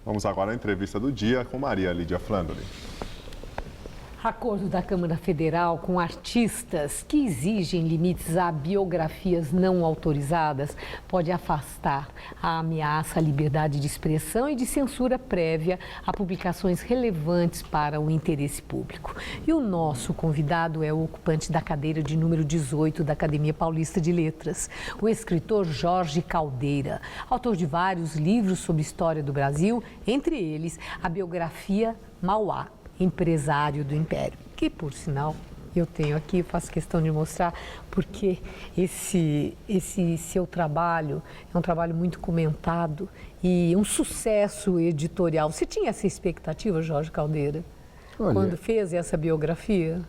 Vamos agora à entrevista do dia com Maria Lídia Flandoli. Acordo da Câmara Federal com artistas que exigem limites a biografias não autorizadas pode afastar a ameaça à liberdade de expressão e de censura prévia a publicações relevantes para o interesse público. E o nosso convidado é o ocupante da cadeira de número 18 da Academia Paulista de Letras, o escritor Jorge Caldeira, autor de vários livros sobre história do Brasil, entre eles a biografia Mauá, empresário do Império, que, por sinal, eu tenho aqui, faço questão de mostrar, porque esse seu trabalho é um trabalho muito comentado e um sucesso editorial. Você tinha essa expectativa, Jorge Caldeira, quando fez essa biografia?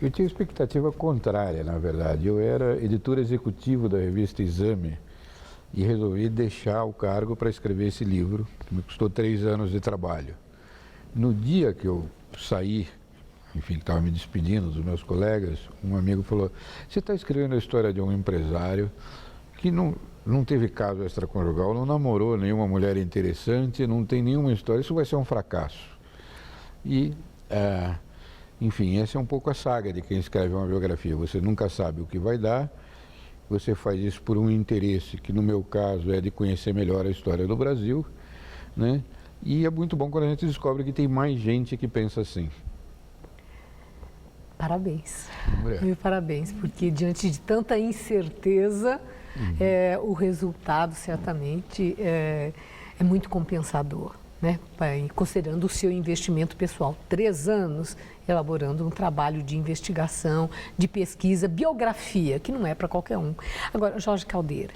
Eu tinha expectativa contrária, na verdade. Eu era editor executivo da revista Exame e resolvi deixar o cargo para escrever esse livro, que me custou 3 anos de trabalho. No dia que eu saí, enfim, estava me despedindo dos meus colegas, um amigo falou: você está escrevendo a história de um empresário que não teve caso extraconjugal, não namorou nenhuma mulher interessante, não tem nenhuma história, isso vai ser um fracasso. E, enfim, essa é um pouco a saga de quem escreve uma biografia. Você nunca sabe o que vai dar, você faz isso por um interesse, que no meu caso é de conhecer melhor a história do Brasil, né? E é muito bom quando a gente descobre que tem mais gente que pensa assim. Parabéns. Meu parabéns, porque diante de tanta incerteza, o resultado certamente é muito compensador, né? Considerando o seu investimento pessoal. 3 anos elaborando um trabalho de investigação, de pesquisa, biografia, que não é para qualquer um. Agora, Jorge Caldeira,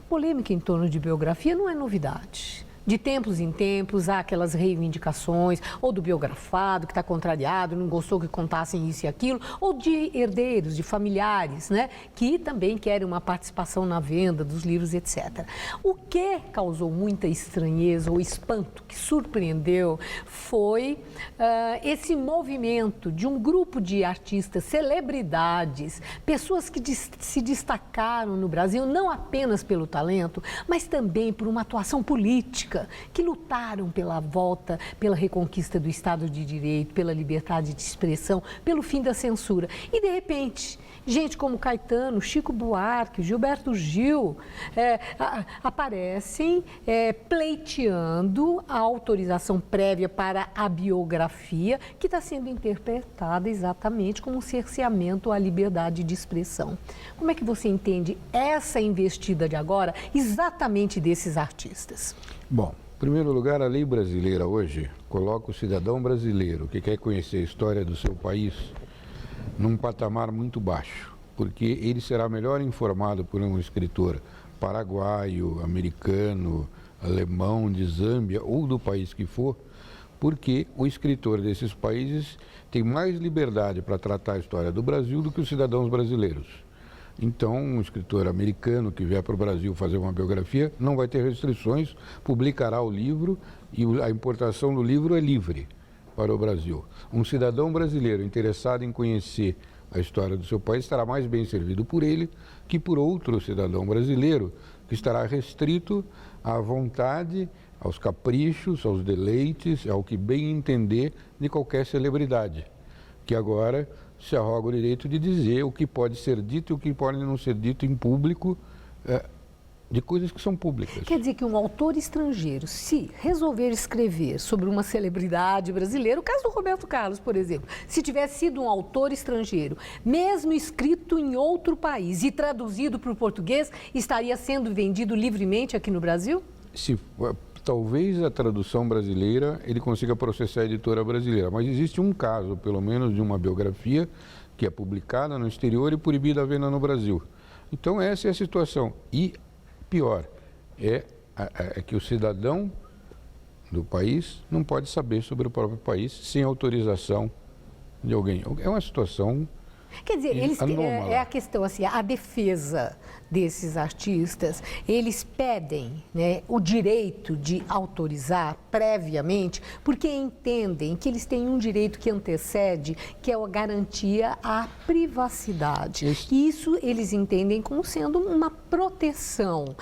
polêmica em torno de biografia não é novidade. De tempos em tempos, há aquelas reivindicações, ou do biografado que está contrariado, não gostou que contassem isso e aquilo, ou de herdeiros, de familiares, né, que também querem uma participação na venda dos livros, etc. O que causou muita estranheza ou espanto, que surpreendeu, foi esse movimento de um grupo de artistas, celebridades, pessoas que se destacaram no Brasil, não apenas pelo talento, mas também por uma atuação política, que lutaram pela volta, pela reconquista do Estado de Direito, pela liberdade de expressão, pelo fim da censura. E, de repente, gente como Caetano, Chico Buarque, Gilberto Gil, aparecem pleiteando a autorização prévia para a biografia, que está sendo interpretada exatamente como um cerceamento à liberdade de expressão. Como é que você entende essa investida de agora, exatamente desses artistas? Bom, em primeiro lugar, a lei brasileira hoje coloca o cidadão brasileiro que quer conhecer a história do seu país num patamar muito baixo, porque ele será melhor informado por um escritor paraguaio, americano, alemão, de Zâmbia ou do país que for, porque o escritor desses países tem mais liberdade para tratar a história do Brasil do que os cidadãos brasileiros. Então, um escritor americano que vier para o Brasil fazer uma biografia não vai ter restrições, publicará o livro e a importação do livro é livre para o Brasil. Um cidadão brasileiro interessado em conhecer a história do seu país estará mais bem servido por ele que por outro cidadão brasileiro que estará restrito à vontade, aos caprichos, aos deleites, ao que bem entender de qualquer celebridade, que agora se arroga o direito de dizer o que pode ser dito e o que pode não ser dito em público, de coisas que são públicas. Quer dizer que um autor estrangeiro, se resolver escrever sobre uma celebridade brasileira, o caso do Roberto Carlos, por exemplo, se tivesse sido um autor estrangeiro, mesmo escrito em outro país e traduzido para o português, estaria sendo vendido livremente aqui no Brasil? Talvez a tradução brasileira ele consiga processar a editora brasileira, mas existe um caso, pelo menos, de uma biografia que é publicada no exterior e proibida a venda no Brasil. Então essa é a situação. E pior, é que o cidadão do país não pode saber sobre o próprio país sem autorização de alguém. É uma situação... Quer dizer, é a questão assim, a defesa desses artistas, eles pedem, né, o direito de autorizar previamente, porque entendem que eles têm um direito que antecede, que é a garantia à privacidade. Isso eles entendem como sendo uma proteção.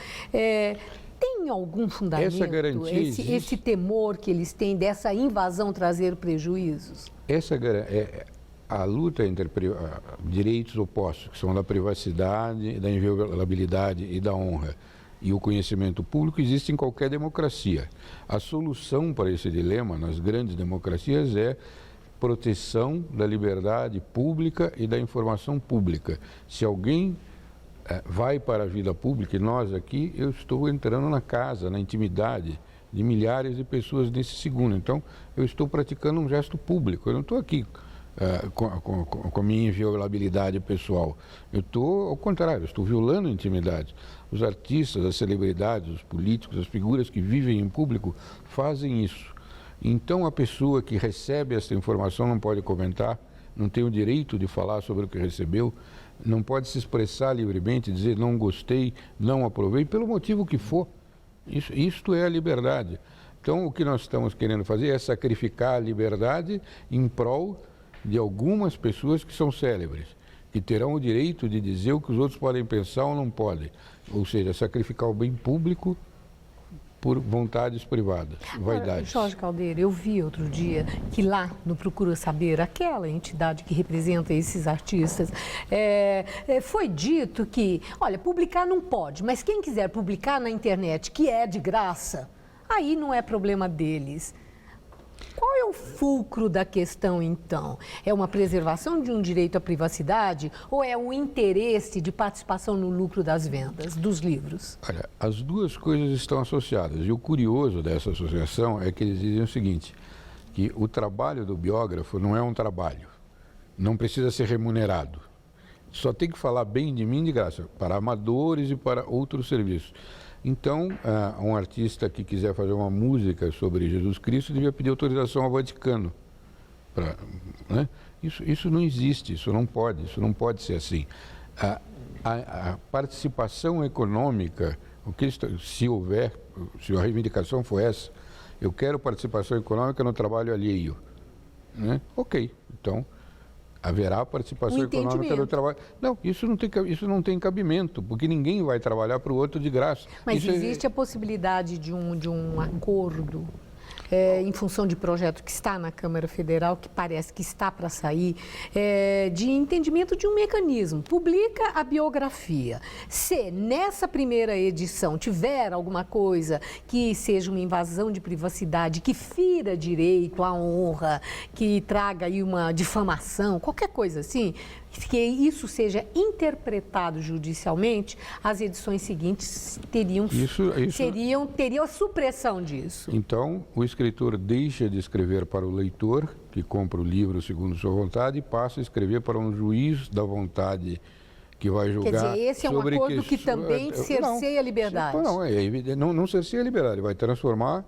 Tem algum fundamento Essa garantia existe. esse temor que eles têm dessa invasão trazer prejuízos? A luta entre direitos opostos, que são da privacidade, da inviolabilidade e da honra, e o conhecimento público, existe em qualquer democracia. A solução para esse dilema nas grandes democracias é proteção da liberdade pública e da informação pública. Se alguém vai para a vida pública, e nós aqui, eu estou entrando na casa, na intimidade de milhares de pessoas nesse segundo. Então, eu estou praticando um gesto público. Eu não estou aqui com a minha inviolabilidade pessoal. Eu estou, ao contrário, eu estou violando a intimidade. Os artistas, as celebridades, os políticos, as figuras que vivem em público fazem isso. Então, a pessoa que recebe essa informação não pode comentar, não tem o direito de falar sobre o que recebeu, não pode se expressar livremente, dizer não gostei, não aprovei, pelo motivo que for. Isto é a liberdade. Então, o que nós estamos querendo fazer é sacrificar a liberdade em prol de algumas pessoas que são célebres, que terão o direito de dizer o que os outros podem pensar ou não podem. Ou seja, sacrificar o bem público por vontades privadas, vaidades. Jorge Caldeira, eu vi outro dia que lá no Procura Saber, aquela entidade que representa esses artistas, foi dito que, olha, publicar não pode, mas quem quiser publicar na internet, que é de graça, aí não é problema deles. Qual é o fulcro da questão, então? É uma preservação de um direito à privacidade ou é um interesse de participação no lucro das vendas dos livros? Olha, as duas coisas estão associadas. E o curioso dessa associação é que eles dizem o seguinte, que o trabalho do biógrafo não é um trabalho, não precisa ser remunerado. Só tem que falar bem de mim de graça, para amadores e para outros serviços. Então, um artista que quiser fazer uma música sobre Jesus Cristo devia pedir autorização ao Vaticano. Né? Isso não existe, isso não pode ser assim. A participação econômica, se a reivindicação for essa, eu quero participação econômica no trabalho alheio. Né? Ok, então haverá participação econômica no trabalho. Não, isso não tem cabimento, porque ninguém vai trabalhar para o outro de graça. Mas existe a possibilidade de um acordo em função de projeto que está na Câmara Federal, que parece que está para sair, de entendimento de um mecanismo. Publica a biografia. Se nessa primeira edição tiver alguma coisa que seja uma invasão de privacidade, que fira direito à honra, que traga aí uma difamação, qualquer coisa assim, que isso seja interpretado judicialmente, as edições seguintes teriam a supressão disso. Então, o escritor deixa de escrever para o leitor, que compra o livro segundo sua vontade, e passa a escrever para um juiz da vontade que vai julgar. Quer dizer, esse é um acordo que também cerceia a liberdade. Não cerceia a liberdade, vai transformar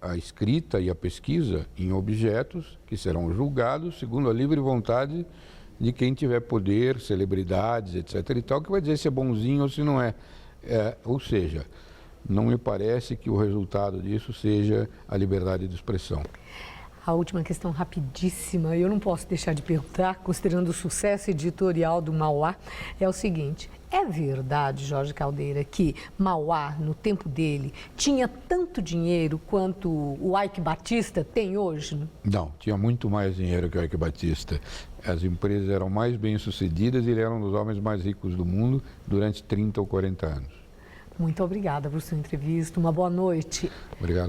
a escrita e a pesquisa em objetos que serão julgados segundo a livre vontade de quem tiver poder, celebridades, etc. e tal, que vai dizer se é bonzinho ou se não é. Ou seja, não me parece que o resultado disso seja a liberdade de expressão. A última questão rapidíssima, eu não posso deixar de perguntar, considerando o sucesso editorial do Mauá, é o seguinte: é verdade, Jorge Caldeira, que Mauá, no tempo dele, tinha tanto dinheiro quanto o Eike Batista tem hoje? Não, tinha muito mais dinheiro que o Eike Batista. As empresas eram mais bem-sucedidas e ele era um dos homens mais ricos do mundo durante 30 ou 40 anos. Muito obrigada por sua entrevista, uma boa noite. Obrigado.